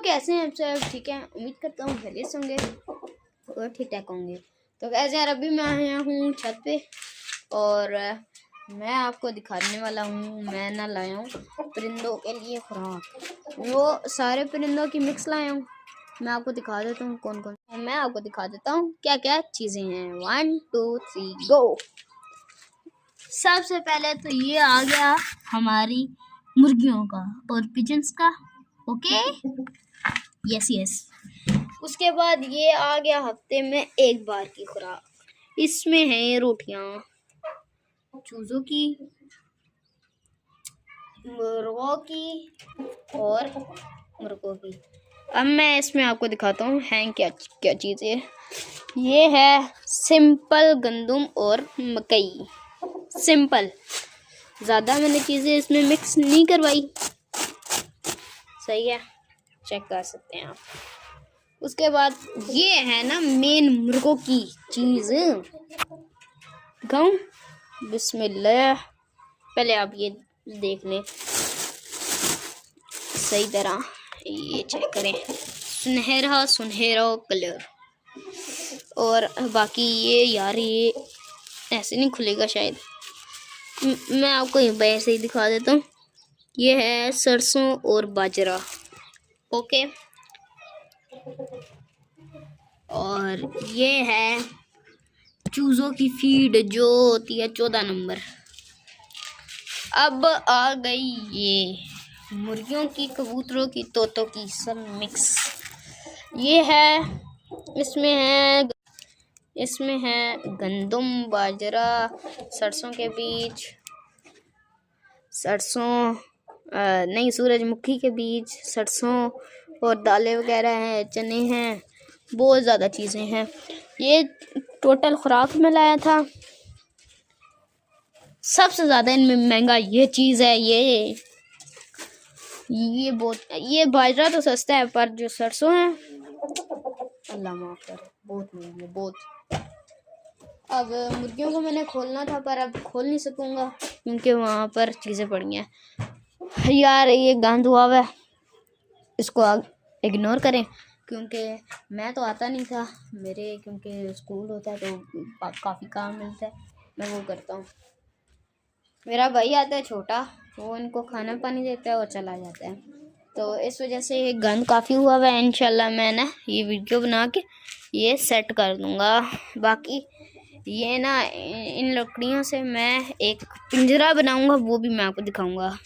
कैसे हैं आप सब? ठीक है, उम्मीद करता हूँ खैरियत होंगे और ठीक ठाक होंगे। तो कैसे यार, अभी मैं आया हूँ छत पे और मैं आपको दिखाने वाला हूँ। मैं ना लाया हूँ परिंदों के लिए खुराक, वो सारे परिंदों की मिक्स लाया हूँ। मैं आपको दिखा देता हूँ कौन कौन, मैं आपको दिखा देता हूँ क्या क्या चीज़ें हैं। 1 2 3 गो। सबसे पहले तो ये आ गया हमारी मुर्गियों का और पिजन्स का। Okay, yes. उसके बाद ये आ गया हफ्ते में एक बार की खुराक। इसमें है रोटियां चूजों की, मुर्गों की और मुर्गों की। अब मैं इसमें आपको दिखाता हूँ हैं क्या क्या चीज़ें। ये है सिंपल गंदम और मकई। सिंपल, ज़्यादा मैंने चीज़ें इसमें मिक्स नहीं करवाई। सही है, चेक कर सकते हैं आप। उसके बाद ये है ना मेन मुर्गों की चीज़, दिखाऊं? बिस्मिल्लाह। पहले आप ये देख लें सही तरह, ये चेक करें। सुनहरा कलर। और बाकी ये यार, ये ऐसे नहीं खुलेगा शायद। मैं आपको ऐसे ही दिखा देता हूँ। ये है सरसों और बाजरा। ओके, और ये है चूज़ों की फीड जो होती है 14 नंबर। अब आ गई ये मुर्गियों की, कबूतरों की, तोतों की सब मिक्स। ये है, इसमें है गंदम, बाजरा, सरसों के बीज, नहीं, सूरजमुखी के बीज, सरसों और दालें वगैरह हैं, चने हैं, बहुत ज़्यादा चीज़ें हैं। ये टोटल खुराक में लाया था। सबसे ज़्यादा इनमें महंगा ये चीज़ है। ये बाजरा तो सस्ता है, पर जो सरसों है अल्लाह माफ़ कर, बहुत महंगी है, बहुत। अब मुर्गियों को मैंने खोलना था पर अब खोल नहीं सकूँगा क्योंकि वहाँ पर चीज़ें पड़ी हैं। यार ये गंद हुआ है, इसको इग्नोर करें क्योंकि मैं तो आता नहीं था मेरे, क्योंकि स्कूल होता है तो काफ़ी काम मिलता है, मैं वो करता हूँ। मेरा भाई आता है छोटा, वो इनको खाना पानी देता है और चला जाता है, तो इस वजह से ये गंद काफ़ी हुआ है। इंशाल्लाह मैं ना ये वीडियो बना के ये सेट कर दूँगा। बाकी ये ना इन लकड़ियों से मैं एक पिंजरा बनाऊँगा, वो भी मैं आपको दिखाऊँगा।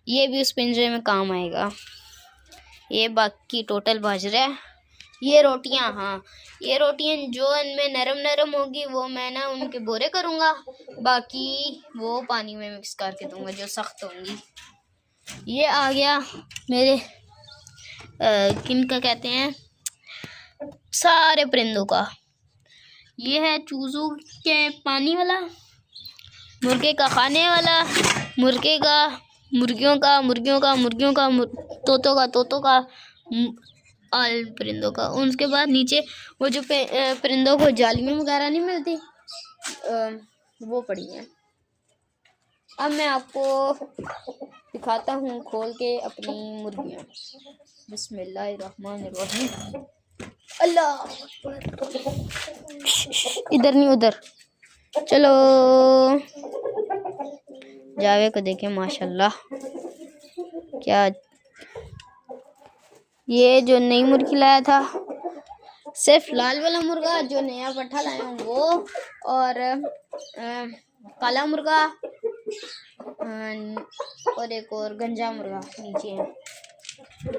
ये भी उस पिंजरे में काम आएगा। ये बाकी टोटल बाजरा है। ये रोटियां, हाँ, ये रोटियां जो इनमें नरम होगी वो मैं ना उनके बोरे करूँगा, बाकी वो पानी में मिक्स करके दूँगा जो सख्त होंगी। ये आ गया मेरे किन का कहते हैं, सारे परिंदों का। ये है चूज़ों के पानी वाला, मुर्गे का खाने वाला, मुर्गियों का, तोतों का, ऑल परिंदों का। उसके बाद नीचे वो जो परिंदों को जालियाँ वगैरह नहीं मिलती, वो पड़ी हैं। अब मैं आपको दिखाता हूँ खोल के अपनी मुर्गियाँ। बिस्मिल्लाहिर्रहमानिर्रहीम। अल्लाह, इधर नहीं उधर, चलो। जावे को देखें, माशाल्लाह क्या। ये जो नई मुर्गी लाया था, सिर्फ लाल वाला मुर्गा जो नया पट्ठा लाया हूँ वो, और काला मुर्गा और एक और गंजा मुर्गा नीचे है।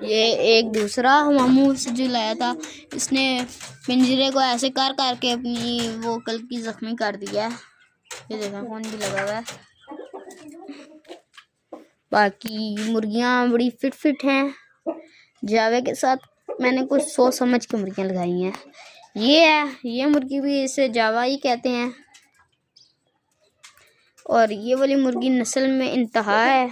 ये एक दूसरा मामू से जो लाया था, इसने पिंजरे को ऐसे कर के अपनी वो कल की जख्मी कर दिया है। ये देखा, फोन भी लगा हुआ है। बाकी मुर्गियाँ बड़ी फिट हैं। जावे के साथ मैंने कुछ सोच समझ के मुर्गियाँ लगाई हैं। ये मुर्गी भी इसे जावा ही कहते हैं, और ये वाली मुर्गी नस्ल में इंतहा है।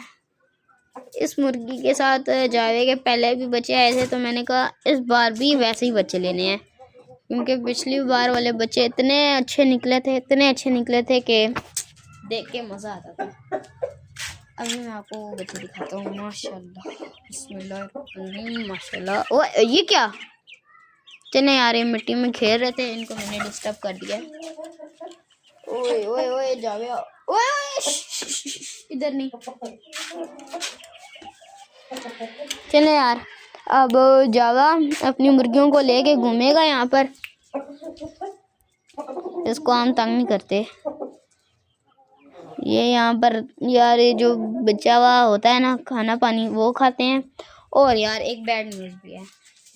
इस मुर्गी के साथ जावे के पहले भी बच्चे आए थे, तो मैंने कहा इस बार भी वैसे ही बच्चे लेने हैं, क्योंकि पिछली बार वाले बच्चे इतने अच्छे निकले थे कि देख के मज़ा आता था। अभी मैं आपको बच्चे दिखाता हूँ, माशाल्लाह। बिस्मिल्लाह माशाल्लाह। ओ ये क्या, चले यार, ये मिट्टी में खेल रहे थे, इनको मैंने डिस्टर्ब कर दिया। ओए ओए ओए जावे, ओए ओए इधर नहीं। चले यार, अब जावा अपनी मुर्गियों को लेके घूमेगा यहाँ पर, इसको हम तंग नहीं करते। ये यहाँ पर यार, ये जो बचा हुआ होता है ना खाना पानी, वो खाते हैं। और यार एक बैड न्यूज़ भी है,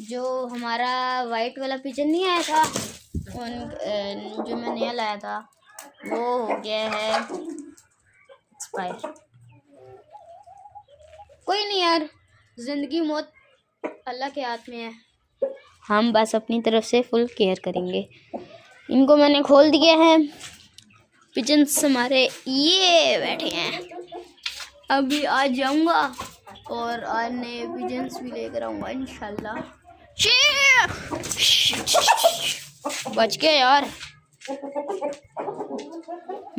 जो हमारा वाइट वाला पिजन नहीं आया था, जो मैं नया लाया था, वो हो गया है एक्सपायर। कोई नहीं यार, जिंदगी मौत अल्लाह के हाथ में है, हम बस अपनी तरफ से फुल केयर करेंगे। इनको मैंने खोल दिया है, पिजन्स हमारे ये बैठे हैं। अभी आज जाऊंगा और आज नए पिजन्स भी लेकर आऊंगा इंशाल्लाह। बच गया यार,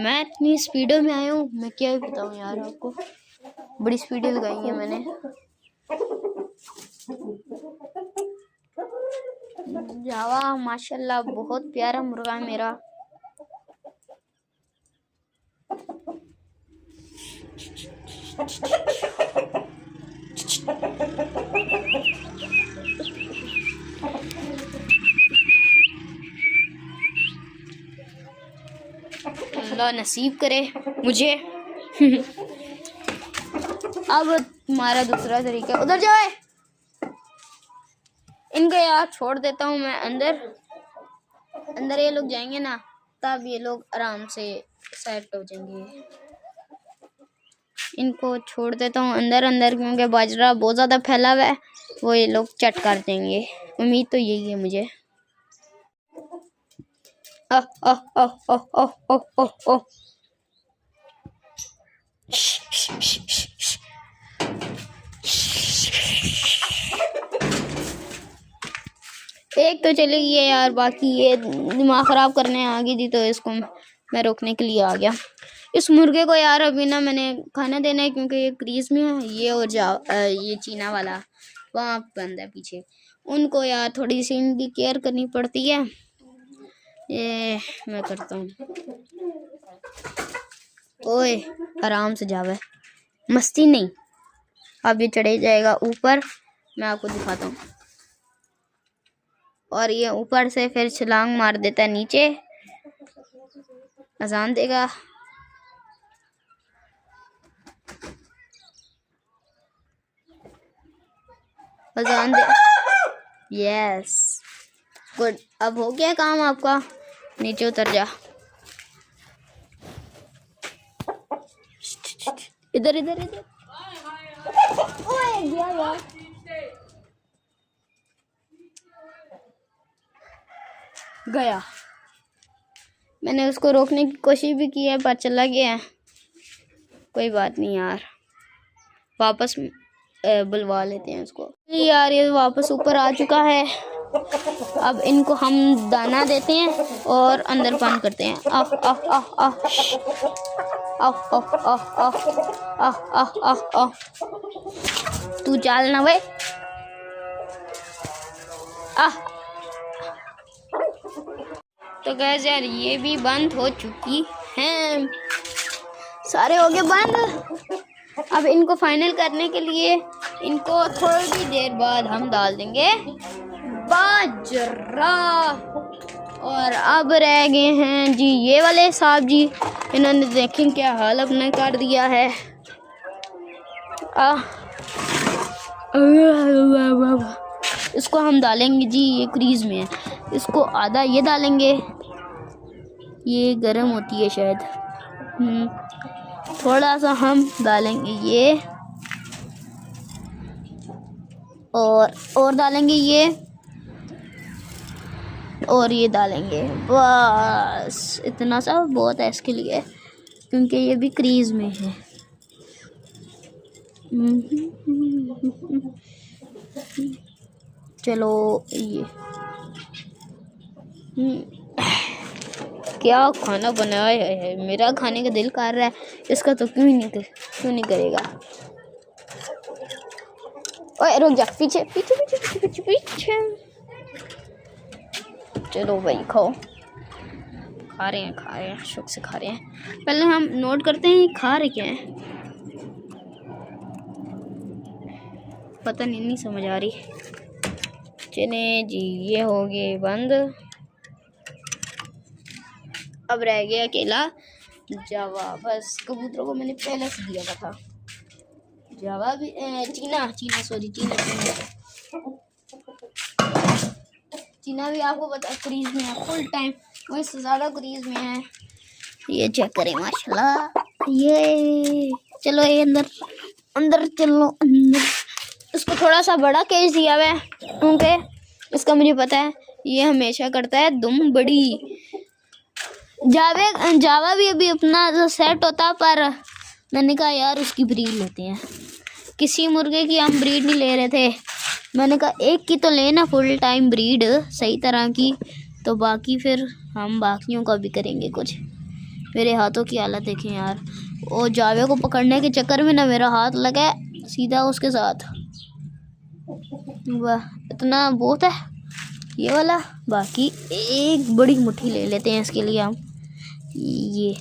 मैं इतनी स्पीडो में आया हूँ, मैं क्या बताऊँ यार आपको, बड़ी स्पीडें लगाई है मैंने। जावा माशाल्लाह बहुत प्यारा मुर्गा है मेरा। अल्लाह नसीब करे मुझे। अब हमारा दूसरा तरीका, उधर जाए, इनको यार छोड़ देता हूँ मैं अंदर। अंदर ये लोग जाएंगे ना, तब ये लोग आराम से सेट हो जाएंगे। इनको छोड़ देता हूँ अंदर अंदर, क्योंकि बाजरा बहुत ज़्यादा फैला हुआ है, वो ये लोग चट कर देंगे, उम्मीद तो यही है मुझे। ओह ओह ओह ओह ओह ओह ओह ओह, एक तो चली गई है यार, बाकी ये दिमाग ख़राब करने आ गई थी, तो इसको मैं रोकने के लिए आ गया। इस मुर्गे को यार अभी ना मैंने खाना देना है, क्योंकि ये क्रीज में है, ये और ये चीना वाला वहाँ बंद है पीछे, उनको यार थोड़ी सी इनकी केयर करनी पड़ती है। ये मैं करता हूँ। ओए आराम से जावे, मस्ती नहीं। अब ये चढ़े जाएगा ऊपर, मैं आपको दिखाता हूँ। और ये ऊपर से फिर छलांग मार देता है नीचे, अजान देगा। अजान दे, यस गुड। अब हो गया काम आपका, नीचे उतर जा। इधर इधर इधर, ओए गया यार, गया। मैंने उसको रोकने की कोशिश भी की है, पर चला गया है। कोई बात नहीं यार, वापस बुलवा लेते हैं उसको। यार ये वापस ऊपर आ चुका है। अब इनको हम दाना देते हैं और अंदर बंद करते हैं। आह आह आह आह आह आह आह आह आह आह आह, तू चल ना भाई। आह, तो गैस यार ये भी बंद हो चुकी हैं, सारे हो गए बंद। अब इनको फाइनल करने के लिए इनको थोड़ी देर बाद हम डाल देंगे बाजरा। और अब रह गए हैं जी ये वाले साहब जी, इन्होंने देखें क्या हाल अपना कर दिया है। इसको हम डालेंगे जी, ये क्रीज में है, इसको आधा ये डालेंगे, ये गर्म होती है शायद। थोड़ा सा हम डालेंगे ये, और डालेंगे ये, और ये डालेंगे, बस इतना सा बहुत है इसके लिए, क्योंकि ये भी क्रीज में है। चलो ये क्या खाना बनाया है, मेरा खाने का दिल कर रहा है, इसका तो क्यों नहीं करेगा। ओए रुक जा, पीछे पीछे पीछे पीछे पीछे पीछे। चलो भाई खाओ। खा रहे हैं, शौक से खा रहे हैं। पहले हम नोट करते हैं खा रहे क्या है, पता नहीं समझ आ रही। चले जी, ये हो गए बंद। अब रह गया अकेला जावा। बस कबूतरों को मैंने पहले से दिया था। जावा भी चीना चीना भी आपको पता क्रीज में है फुल टाइम, वो इससे ज़्यादा क्रीज में है। ये चेक करें माशाल्लाह। ये चलो ये अंदर चलो अंदर। इसको थोड़ा सा बड़ा केज दिया हुआ है क्योंकि इसका मुझे पता है ये हमेशा करता है दुम बड़ी। जावा भी अभी अपना सेट होता, पर मैंने कहा यार उसकी ब्रीड लेते हैं। किसी मुर्गे की हम ब्रीड नहीं ले रहे थे, मैंने कहा एक की तो लेना फुल टाइम ब्रीड सही तरह की, तो बाकी फिर हम बाकियों का भी करेंगे कुछ। मेरे हाथों की हालत देखें यार, वो जावे को पकड़ने के चक्कर में ना मेरा हाथ लगा सीधा उसके साथ। वाह इतना बहुत है ये वाला। बाकी एक बड़ी मुट्ठी ले लेते हैं इसके लिए हम। ये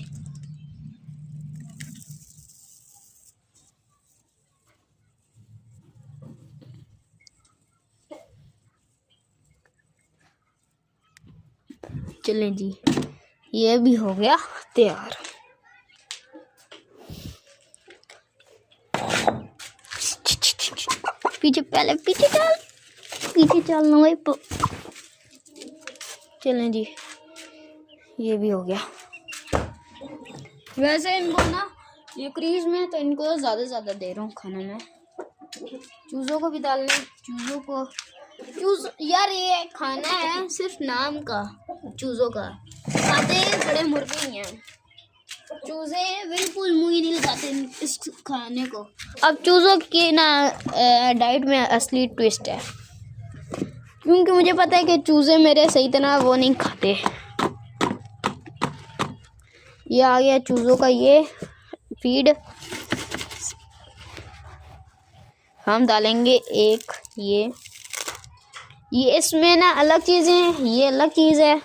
चलें जी, ये भी हो गया तैयार। पीछे पहले पीछे चल ना भाई। चलें जी, ये भी हो गया। वैसे इनको ना ये क्रीज में तो इनको ज़्यादा दे रहा हूँ खाना में। चूज़ों को भी डालने, चूज़ यार ये खाना है सिर्फ नाम का, चूज़ों का खाते बड़े मुर्गे ही हैं। चूज़े बिल्कुल मुँह ही नहीं लगाते इस खाने को। अब चूज़ों की ना डाइट में असली ट्विस्ट है, क्योंकि मुझे पता है कि चूज़े मेरे सही तरह वो नहीं खाते। ये आ गया चूज़ों का ये फीड। हम डालेंगे एक ये इसमें ना अलग चीज़ें हैं, ये अलग चीज़ है।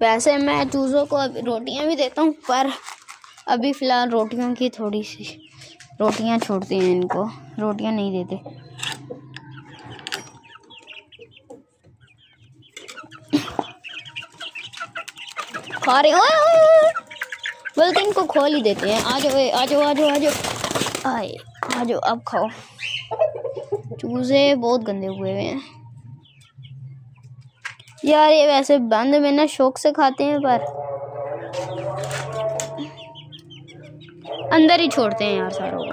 वैसे मैं चूज़ों को अभी रोटियां भी देता हूँ, पर अभी फ़िलहाल रोटियों की थोड़ी सी रोटियां छोड़ते हैं इनको, रोटियां नहीं देते। खा रहे बल्कि इनको खोल ही देते हैं। आ जाओ अब खाओ। चूज़े बहुत गंदे हुए हैं यार। ये वैसे बंद में ना शौक से खाते हैं, पर अंदर ही छोड़ते हैं यार सारों को।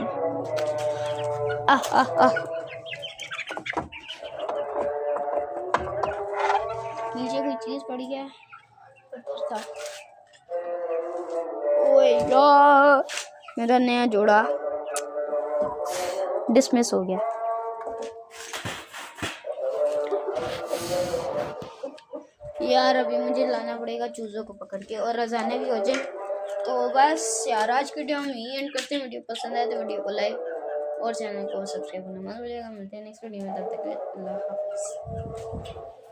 नीचे कोई चीज पड़ी है। ओए यार मेरा नया जोड़ा डिसमिस हो गया। यार अभी मुझे लाना पड़ेगा चूज़ों को पकड़ के, और रजाने भी हो जाए। तो बस यार आज की वीडियो हम यही एंड करते हैं। वीडियो पसंद आए तो वीडियो को लाइक और चैनल को सब्सक्राइब करना मत भूलिएगा। मिलते हैं नेक्स्ट वीडियो में, तब तक के लिए अल्लाह हाफ़िज़।